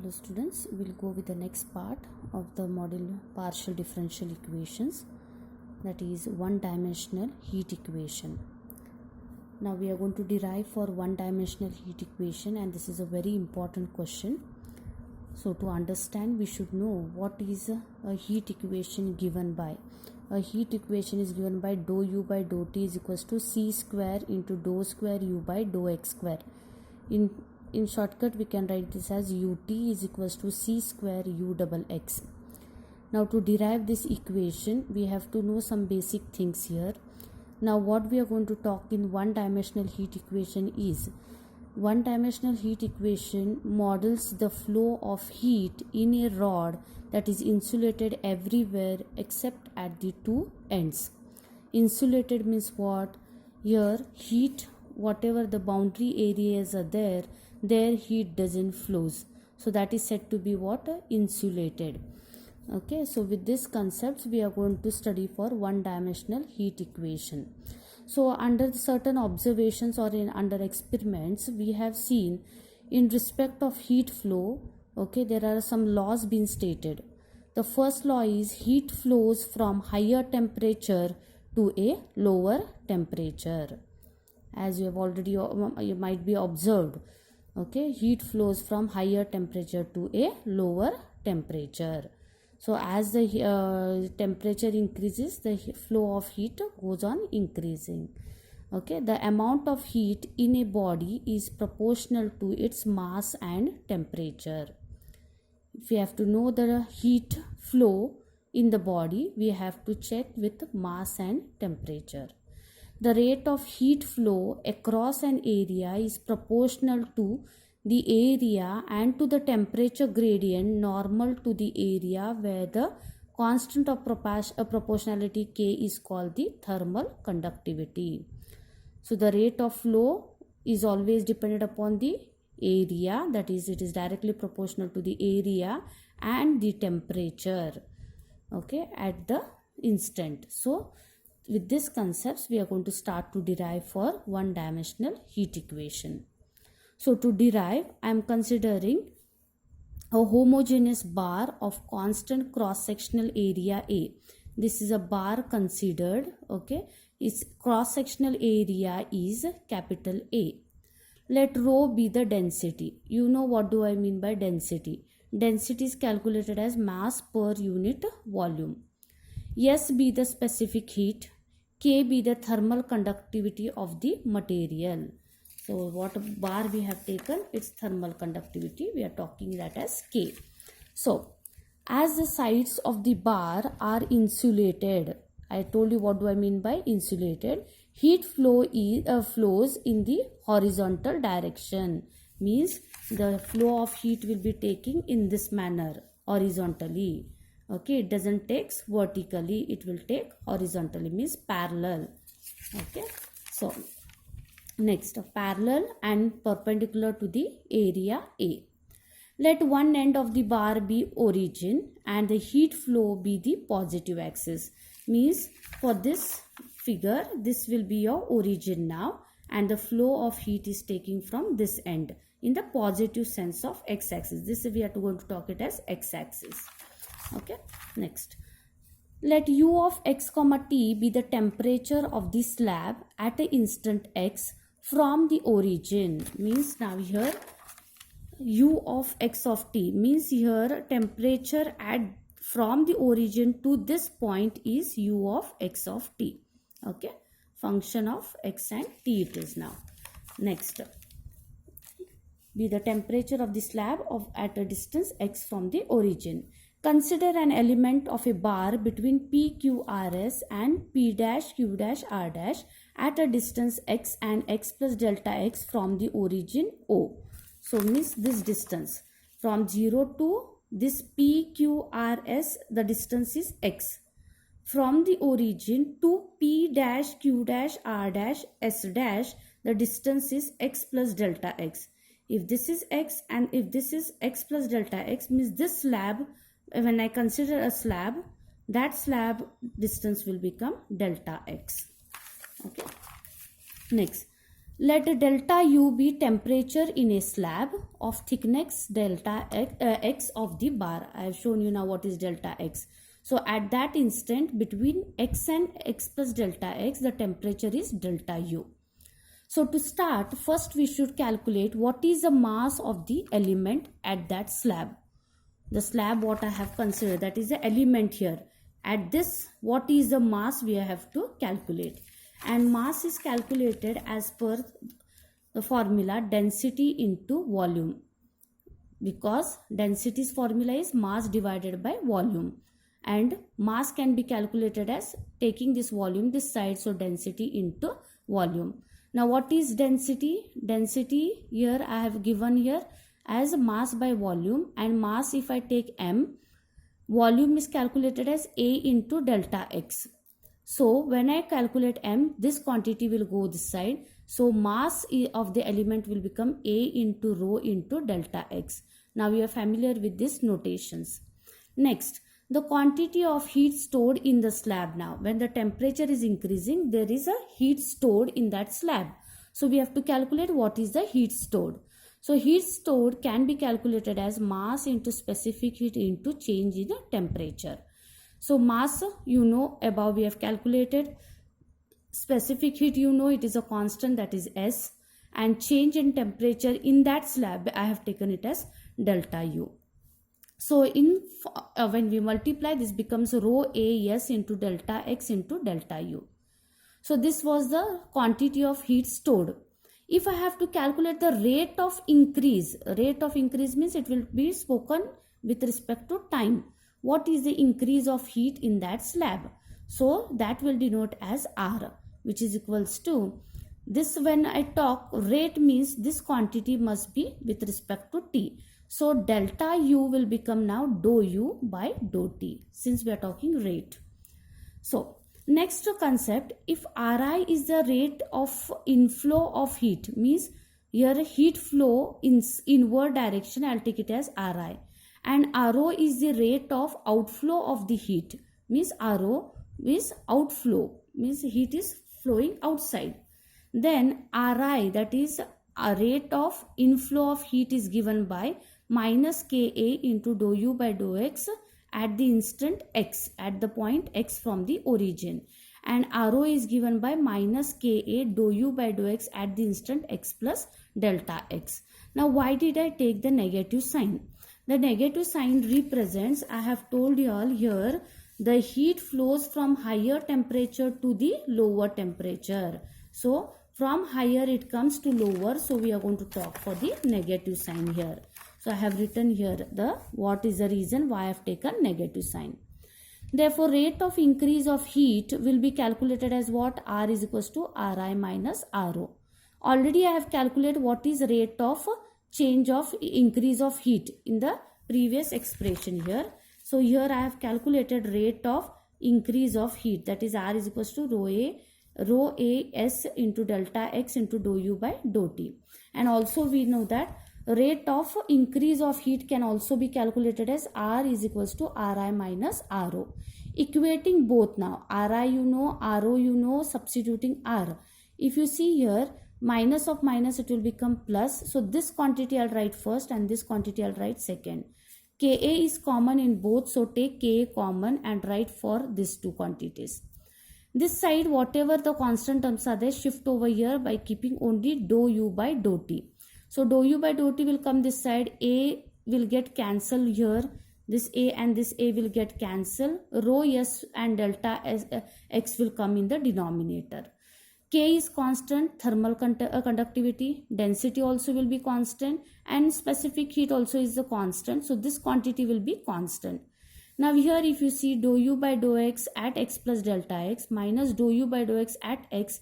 Hello students, we'll go with the next part of the model partial differential equations, that is one dimensional heat equation. Now we are going to derive for one dimensional heat equation, and this is a very important question. So to understand, we should know what is a heat equation given by. A heat equation is given by dou u by dou t is equals to c square into dou square u by dou x square. In shortcut, we can write this as ut is equals to c square u double x. Now to derive this equation, we have to know some basic things here. Now what we are going to talk in one dimensional heat equation is, one dimensional heat equation models the flow of heat in a rod that is insulated everywhere except at the two ends. Insulated means what? Here heat, whatever the boundary areas are there heat doesn't flows, so that is said to be what? Insulated. Okay, so with this concepts we are going to study for one dimensional heat equation. So under certain observations or under experiments, we have seen in respect of heat flow, okay, there are some laws being stated. The first law is heat flows from higher temperature to a lower temperature. As you have already, you might be observed, okay, heat flows from higher temperature to a lower temperature. So as the temperature increases, the flow of heat goes on increasing. Okay, the amount of heat in a body is proportional to its mass and temperature. If we have to know the heat flow in the body, we have to check with mass and temperature. The rate of heat flow across an area is proportional to the area and to the temperature gradient normal to the area, where the constant of proportionality K is called the thermal conductivity. So the rate of flow is always dependent upon the area, that is, it is directly proportional to the area and the temperature, okay, at the instant. So with these concepts, we are going to start to derive for one dimensional heat equation. So to derive, I am considering a homogeneous bar of constant cross-sectional area A. This is a bar considered, okay. Its cross-sectional area is capital A. Let rho be the density. You know what do I mean by density. Density is calculated as mass per unit volume. S be the specific heat. K be the thermal conductivity of the material. So what bar we have taken, its thermal conductivity, we are talking that as K. So as the sides of the bar are insulated, I told you what do I mean by insulated. Heat flow flows in the horizontal direction, means the flow of heat will be taking in this manner, horizontally. Okay, it doesn't take vertically, it will take horizontally, means parallel. Okay, so next, parallel and perpendicular to the area A. Let one end of the bar be origin and the heat flow be the positive axis. Means for this figure, this will be your origin now, and the flow of heat is taking from this end in the positive sense of x-axis. This we are going to talk it as x-axis. Okay, next. Let u of x comma t be the temperature of the slab at an instant x from the origin. Means now here u of x of t means here temperature at from the origin to this point is u of x of t. Okay, function of x and t it is now. Next, be the temperature of the slab of at a distance x from the origin. Consider an element of a bar between PQRS and P dash Q dash R dash at a distance x and x plus delta x from the origin O. So means this distance from 0 to this PQRS, the distance is x. From the origin to P dash Q dash R dash S dash, the distance is x plus delta x. If this is x and if this is x plus delta x, means this slab, when I consider a slab, that slab distance will become delta x. Okay. Next, Let delta U be temperature in a slab of thickness delta x of the bar. I have shown you now what is delta x. So at that instant between x and x plus delta x, the temperature is delta U. So to start, first we should calculate what is the mass of the element at that slab. The slab what I have considered, that is the element here. At this, what is the mass we have to calculate? And mass is calculated as per the formula density into volume, because density's formula is mass divided by volume, and mass can be calculated as taking this volume this side, so density into volume. Now what is density? Density here I have given here as mass by volume, and mass if I take m, volume is calculated as A into delta x. So when I calculate m, this quantity will go this side. So mass of the element will become A into rho into delta x. Now you are familiar with these notations. Next, the quantity of heat stored in the slab. Now when the temperature is increasing, there is a heat stored in that slab. So we have to calculate what is the heat stored. So heat stored can be calculated as mass into specific heat into change in the temperature. So mass, you know, above we have calculated. Specific heat, you know, it is a constant, that is S, and change in temperature in that slab I have taken it as delta U. So when we multiply, this becomes rho A S into delta X into delta U. So this was the quantity of heat stored. If I have to calculate the rate of increase means it will be spoken with respect to time. What is the increase of heat in that slab? So that will denote as R, which is equals to this. When I talk rate means this quantity must be with respect to T. So delta U will become now dou U by dou T, since we are talking rate. So next concept, if Ri is the rate of inflow of heat, means here heat flow in inward direction, I'll take it as Ri. And Rho is the rate of outflow of the heat, means Rho is outflow, means heat is flowing outside. Then Ri, that is a rate of inflow of heat, is given by minus Ka into dou U by dou X at the instant X, at the point X from the origin. And Rho is given by minus Ka dou U by dou X at the instant X plus delta X. Now why did I take the negative sign? The negative sign represents, I have told you all here, the heat flows from higher temperature to the lower temperature. So from higher it comes to lower, so we are going to talk for the negative sign here. So I have written here what is the reason why I have taken negative sign. Therefore rate of increase of heat will be calculated as what? R is equals to Ri minus Rho. Already I have calculated what is rate of change of increase of heat in the previous expression here. So here I have calculated rate of increase of heat, that is R is equals to rho A S into delta X into dou U by dou T. And also we know that rate of increase of heat can also be calculated as R is equals to Ri minus Rho. Equating both now, Ri you know, Rho you know, substituting R. If you see here, minus of minus, it will become plus. So this quantity I'll write first and this quantity I'll write second. Ka is common in both, so take Ka common and write for these two quantities. This side, whatever the constant terms are there, shift over here by keeping only dou U by dou T. So dou U by dou T will come this side, A will get cancelled here, this A and this A will get cancelled, rho S and delta X will come in the denominator. K is constant, thermal conductivity, density also will be constant, and specific heat also is the constant. So this quantity will be constant. Now here if you see dou U by dou X at X plus delta X minus dou U by dou X at X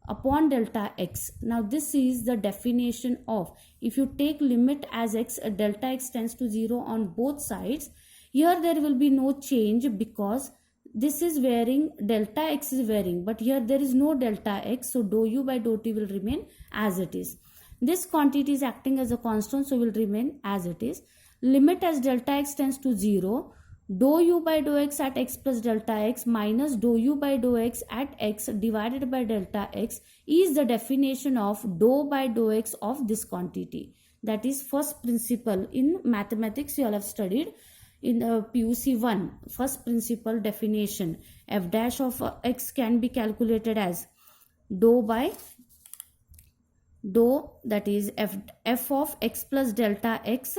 upon delta X. Now this is the definition of, if you take limit as X, delta X tends to 0 on both sides, here there will be no change because this is varying, delta X is varying, but here there is no delta X, so dou U by dou T will remain as it is. This quantity is acting as a constant, so will remain as it is. Limit as delta X tends to 0, dou u by dou x at x plus delta x minus dou u by dou x at x divided by delta x is the definition of dou by dou x of this quantity. That is first principle in mathematics you all have studied in PUC 1. First principle definition, f dash of x can be calculated as dou by dou, that is f of x plus delta x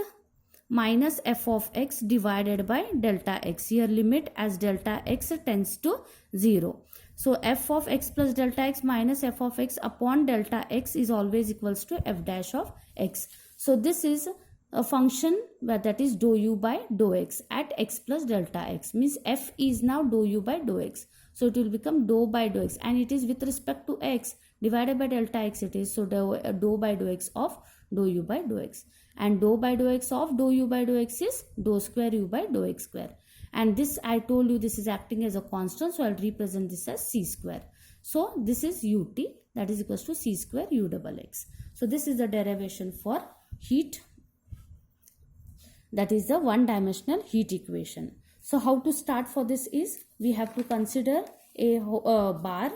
minus f of x divided by delta x. Here limit as delta x tends to 0. So f of x plus delta x minus f of x upon delta x is always equals to f dash of x. So this is a function that is dou u by dou x at x plus delta x, means f is now dou u by dou x. So it will become dou by dou x, and it is with respect to x divided by delta x it is. So dou by dou x of dou u by dou x, and dou by dou x of dou u by dou x is dou square u by dou x square. And this I told you this is acting as a constant, so I'll represent this as c square. So this is ut, that is equals to c square u double x. So this is the derivation for heat, that is the one dimensional heat equation. So how to start for this is, we have to consider a bar.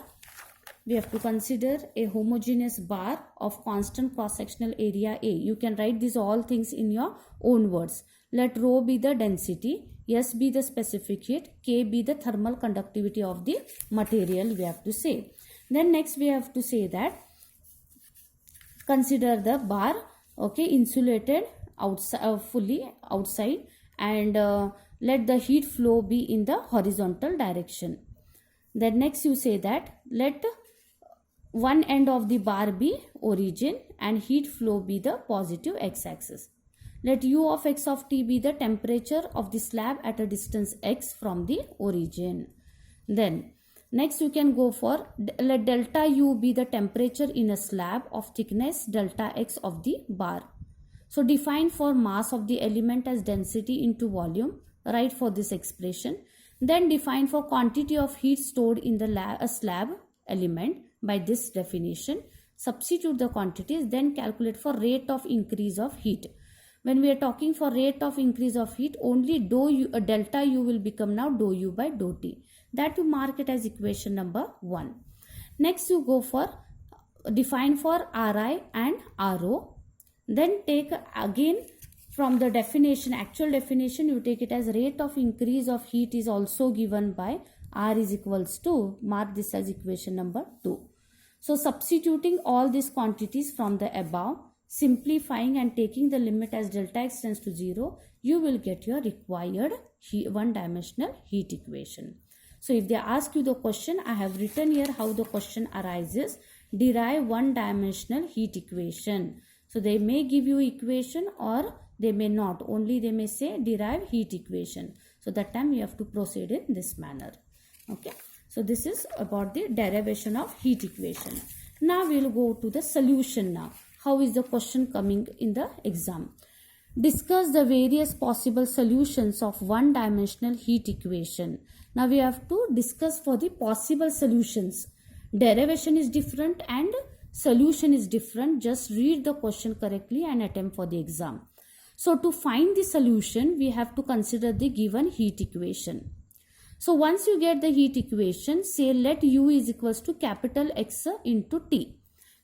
We have to consider a homogeneous bar of constant cross-sectional area A. You can write these all things in your own words. Let rho be the density, S be the specific heat, K be the thermal conductivity of the material, we have to say. Then next we have to say that consider the bar, okay, insulated outside, fully outside, and let the heat flow be in the horizontal direction. Then next you say that let one end of the bar be origin and heat flow be the positive x-axis. Let u of x of t be the temperature of the slab at a distance x from the origin. Then next you can go for let delta u be the temperature in a slab of thickness delta x of the bar. So define for mass of the element as density into volume. Write for this expression. Then define for quantity of heat stored in the slab element by this definition. Substitute the quantities, then calculate for rate of increase of heat. When we are talking for rate of increase of heat, only delta u will become now dou u by dou t. That you mark it as equation number 1. Next you go for define for Ri and Ro. Then take again from the definition, actual definition, you take it as rate of increase of heat is also given by R is equals to, mark this as equation number 2. So substituting all these quantities from the above, simplifying and taking the limit as delta x tends to 0, you will get your required one-dimensional heat equation. So if they ask you the question, I have written here how the question arises. Derive one-dimensional heat equation. So they may give you equation or they may not. Only they may say derive heat equation. So that time you have to proceed in this manner. Okay. So this is about the derivation of heat equation. Now we will go to the solution now. How is the question coming in the exam? Discuss the various possible solutions of one-dimensional heat equation. Now we have to discuss for the possible solutions. Derivation is different and solution is different. Just read the question correctly and attempt for the exam. So to find the solution, we have to consider the given heat equation. So once you get the heat equation, say let u is equals to capital X into T.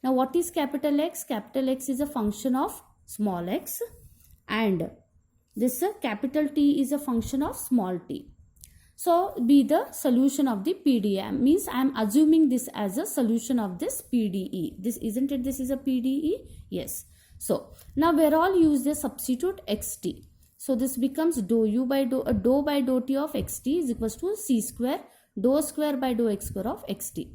Now what is capital X? Capital X is a function of small x and this capital T is a function of small t. So be the solution of the PDE. Means I am assuming this as a solution of this PDE. This isn't it? This is a PDE? Yes. So now we're all use the substitute xt. So this becomes dou u by dou t of xt is equals to c square dou square by dou x square of xt.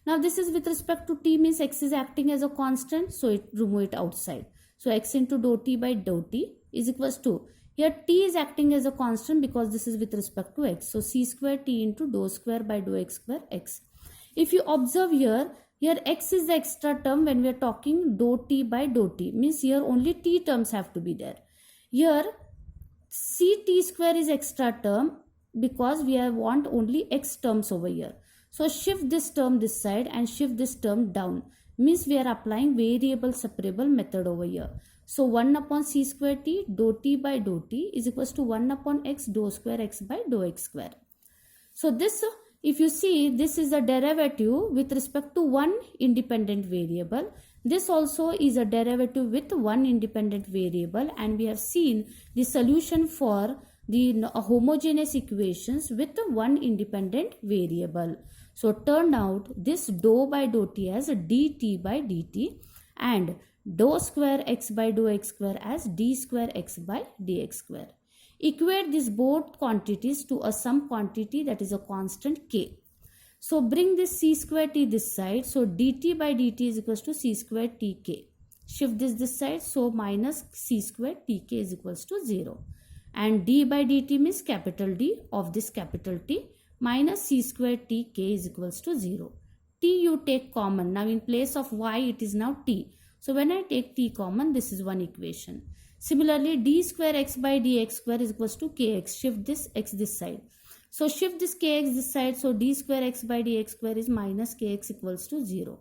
Now this is with respect to t, means x is acting as a constant, so remove it outside. So x into dou t by dou t is equals to, here t is acting as a constant because this is with respect to x. So c square t into dou square by dou x square x. If you observe here x is the extra term when we are talking dou t by dou t, means here only t terms have to be there. Here ct square is extra term because we want only x terms over here. So shift this term this side and shift this term down, means we are applying variable separable method over here. So 1 upon c square t dou t by dou t is equals to 1 upon x dou square x by dou x square. So this, if you see, this is a derivative with respect to one independent variable. This also is a derivative with one independent variable, and we have seen the solution for the homogeneous equations with one independent variable. So turned out this dou by dou t as dt by dt and dou square x by dou x square as d square x by dx square. Equate these both quantities to a sum quantity that is a constant k. So bring this c square t this side. So dt by dt is equals to c square tk. Shift this side. So minus c square tk is equals to 0. And d by dt means capital D of this capital T minus c square tk is equals to 0. T you take common. Now in place of y it is now t. So when I take t common, this is one equation. Similarly, d square x by dx square is equals to kx. Shift this x this side. So shift this kx this side. So d square x by dx square is minus kx equals to 0.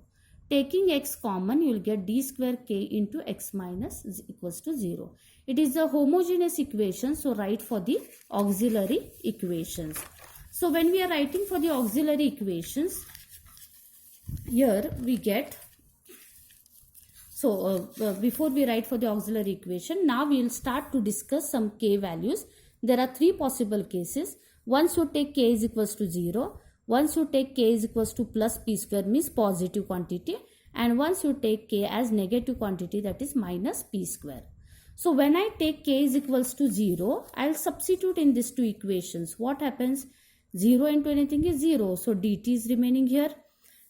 Taking x common, you will get d square k into x minus is equals to 0. It is a homogeneous equation. So write for the auxiliary equations. So when we are writing for the auxiliary equations, here we get, before we write for the auxiliary equation, now we will start to discuss some k values. There are three possible cases. Once you take k is equals to 0, once you take k is equals to plus p square means positive quantity, and once you take k as negative quantity, that is minus p square. So when I take k is equals to 0, I will substitute in these two equations. What happens? 0 into anything is 0. So dt is remaining here.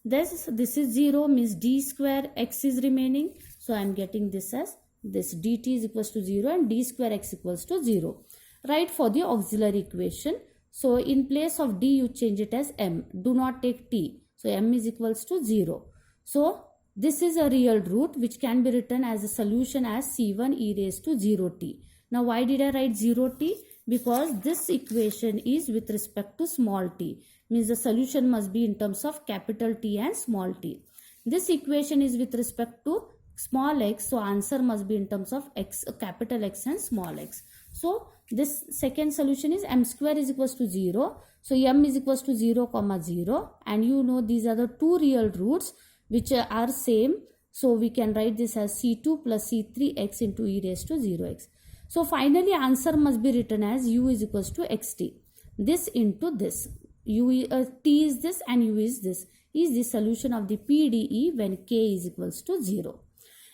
This is 0 means d square x is remaining. So I am getting this as this dt is equals to 0 and d square x equals to 0. Write for the auxiliary equation. So in place of d you change it as m. Do not take t. So m is equals to 0. So this is a real root which can be written as a solution as c1 e raised to 0t. Now why did I write 0t? Because this equation is with respect to small t. Means the solution must be in terms of capital T and small t. This equation is with respect to small x. So answer must be in terms of x, capital X and small x. So this second solution is m square is equals to 0. So m is equals to 0 comma 0. And you know these are the two real roots which are same. So we can write this as c2 plus c3x into e raised to 0x. So finally answer must be written as u is equals to xt. This into this. T is this and u is this. Is the solution of the PDE when k is equals to 0.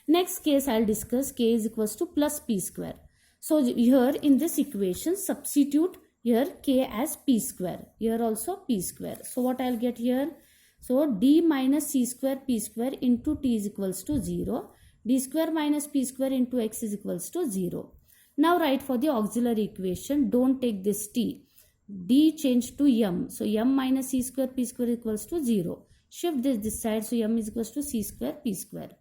Next case I will discuss k is equals to plus p square. So here in this equation substitute here k as p square. Here also p square. So what I will get here? So d minus c square p square into t is equals to 0. D square minus p square into x is equals to 0. Now write for the auxiliary equation. Don't take this t. D change to m. So m minus c square p square equals to 0. Shift this side. So m is equals to c square p square.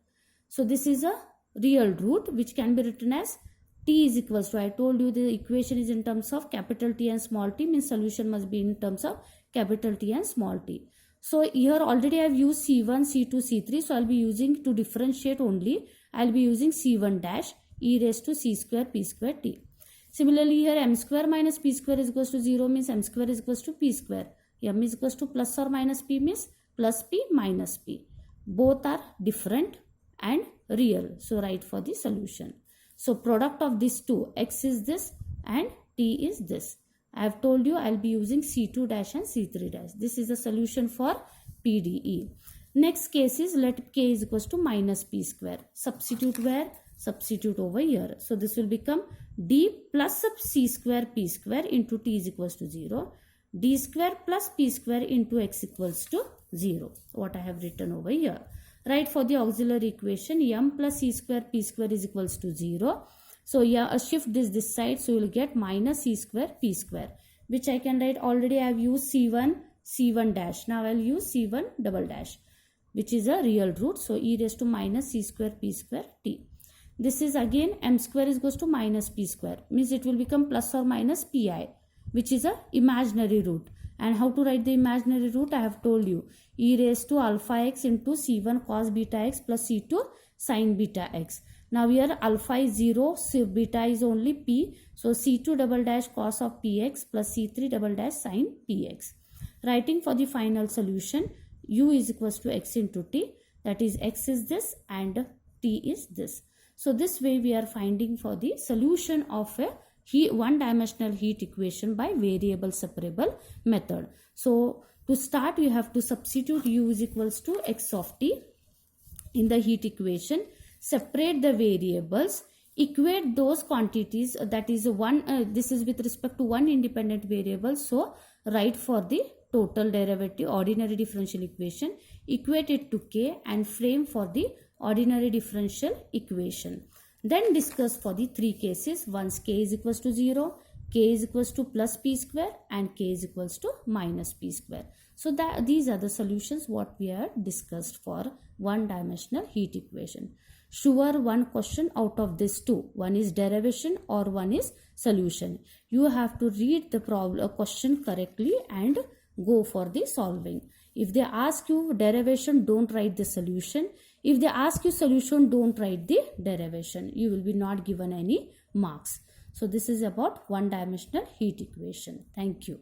So this is a real root which can be written as t is equals to, I told you the equation is in terms of capital T and small t, means solution must be in terms of capital T and small t. So here already I have used c1, c2, c3. So I will be using to differentiate only. I will be using c1 dash e raised to c square p square t. Similarly here m square minus p square is equals to 0 means m square is equals to p square. M is equals to plus or minus p means plus p minus p. Both are different and real. So write for the solution. So product of these two, x is this and t is this. I have told you I will be using c2 dash and c3 dash. This is the solution for PDE. Next case is let k is equals to minus p square. Substitute where? Substitute over here. So this will become d plus c square p square into t is equals to 0. D square plus p square into x equals to 0. What I have written over here. Write for the auxiliary equation m plus c square p square is equals to 0. So yeah, shift this side. So you will get minus c square p square, which I can write already. I have used c1 dash. Now I will use c1 double dash, which is a real root. So e raised to minus c square p square t. This is again m square is equals to minus p square, means it will become plus or minus pi, which is a imaginary root. And how to write the imaginary root I have told you. E raised to alpha x into c1 cos beta x plus c2 sin beta x. Now here alpha is 0, so beta is only p. So C2 double dash cos of px plus C3 double dash sin px. Writing for the final solution, u is equals to x into t, that is x is this and t is this. So this way we are finding for the solution of a one dimensional heat equation by variable separable method. So to start, you have to substitute u is equals to x of t in the heat equation, separate the variables, equate those quantities, that is one, this is with respect to one independent variable, so write for the total derivative ordinary differential equation, equate it to k and frame for the ordinary differential equation. Then discuss for the three cases. Once k is equals to 0, k is equals to plus p square and k is equals to minus p square. So that these are the solutions what we have discussed for one dimensional heat equation. Sure, one question out of this two, one is derivation or one is solution. You have to read the problem question correctly and go for the solving. If they ask you derivation, don't write the solution. If they ask you solution, don't write the derivation. You will be not given any marks. So this is about one dimensional heat equation. Thank you.